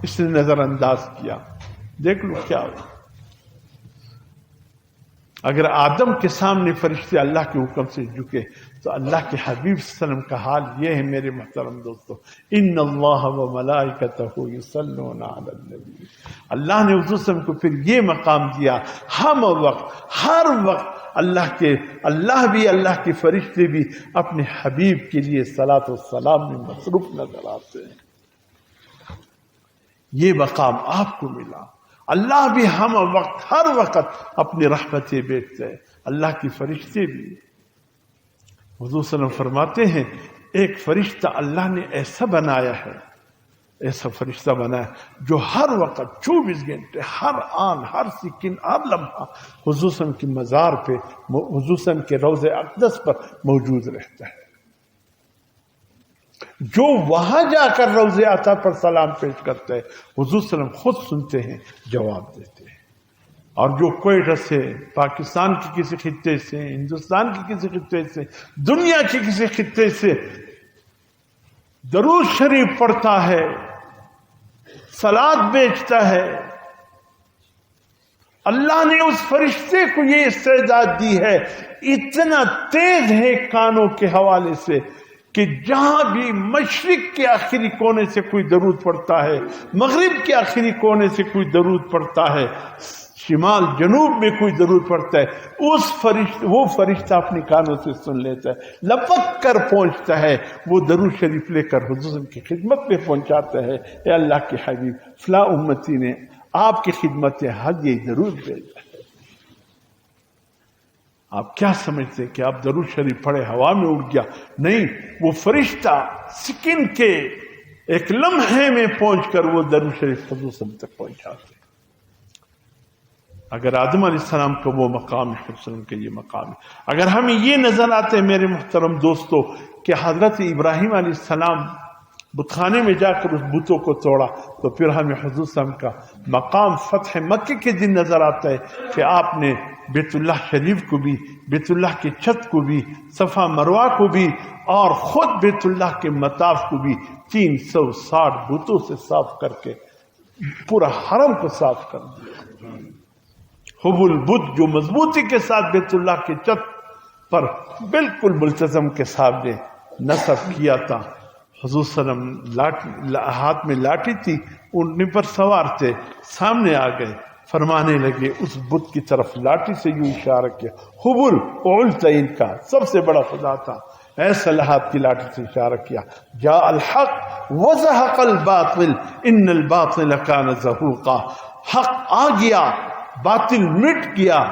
اس نے نظر انداز کیا. دیکھ لو کیا ہو. اگر آدم کے سامنے فرشتے اللہ کے حکم سے جھکے تو اللہ کے حبیب صلی اللہ علیہ وسلم کا حال یہ ہے میرے محترم دوستو. ان اللہ و ملائکتہ یصلون علی النبی. اللہ نے حضور صلی اللہ علیہ وسلم کو پھر یہ مقام دیا. ہم وقت ہر وقت اللہ بھی اللہ کے فرشتے بھی اپنے حبیب کے لیے صلاۃ و سلام میں مصروف نظر آتے ہیں. یہ مقام آپ کو ملا. اللہ بھی ہم وقت ہر وقت اپنی رحمتیں بیچتے ہیں. اللہ کی فرشتے بھی. حضور صلی اللہ علیہ وسلم فرماتے ہیں ایک فرشتہ اللہ نے ایسا بنایا ہے، ایسا فرشتہ بنایا جو ہر وقت 24 گھنٹے ہر آن ہر سیکنڈ ہر لمحہ حضور صلی اللہ علیہ وسلم کی مزار پہ، حضور صلی اللہ علیہ وسلم کے روضہ اقدس پر موجود رہتا ہے. جو وہاں جا کر روضہ عطا پر سلام پیش کرتا ہے حضور صلی اللہ علیہ وسلم خود سنتے ہیں، جواب دیتے ہیں. اور جو کوئٹہ سے، پاکستان کے کسی خطے سے، ہندوستان کے کسی خطے سے، دنیا کے کسی خطے سے درود شریف پڑھتا ہے، صلات بیچتا ہے، اللہ نے اس فرشتے کو یہ استعداد دی ہے. اتنا تیز ہے کانوں کے حوالے سے کہ جہاں بھی مشرق کے آخری کونے سے کوئی درود پڑھتا ہے، مغرب کے آخری کونے سے کوئی درود پڑھتا ہے، شمال جنوب میں کوئی درود پڑھتا ہے، وہ فرشتہ اپنے کانوں سے سن لیتا ہے، لپک کر پہنچتا ہے، وہ درود شریف لے کر حضور کی خدمت میں پہنچاتا ہے. اے اللہ کے حبیب، فلاں امتی نے آپ کی خدمت حج یہ درود بھیجا ہے. آپ کیا سمجھتے کہ آپ درود شریف پڑھے ہوا میں اڑ گیا؟ نہیں، وہ فرشتہ سیکنڈ کے ایک لمحے میں پہنچ کر وہ درود شریف حضور صلی اللہ علیہ وسلم تک پہنچاتے. اگر آدم علیہ السلام کا وہ مقام ہے، حضور صلی اللہ علیہ وسلم کا یہ مقام ہے. اگر ہمیں یہ نظر آتے ہیں میرے محترم دوستو کہ حضرت ابراہیم علیہ السلام بت خانے میں جا کر اس بتوں کو توڑا، تو پھر ہمیں حضور صلی اللہ علیہ وسلم کا مقام فتح مکہ کے دن نظر آتا ہے کہ آپ نے بیت اللہ شریف کو بھی، بیت اللہ کی چھت کو بھی، صفا مروہ کو بھی، اور خود بیت اللہ کے مطاف کو بھی 360 بتوں سے صاف کر کے پورا حرم کو صاف کر دیا. حب البت جو مضبوطی کے ساتھ بیت اللہ کی چھت پر بالکل ملتزم کے ساتھ نصب کیا تھا. حضور صلی اللہ علیہ وسلم ہاتھ میں لاٹھی تھی، اونٹنی پر سوار تھے، سامنے آ گئے، فرمانے لگے اس بت کی طرف لاٹھی سے یوں اشارہ کیا. حبل اولتا ان کا سب سے بڑا خدا تھا، ایسا ہاتھ کی لاٹھی سے اشارہ کیا. جاء الحق وزهق الباطل ان الباطل کان زہوقا. حق آ گیا، باطل مٹ گیا.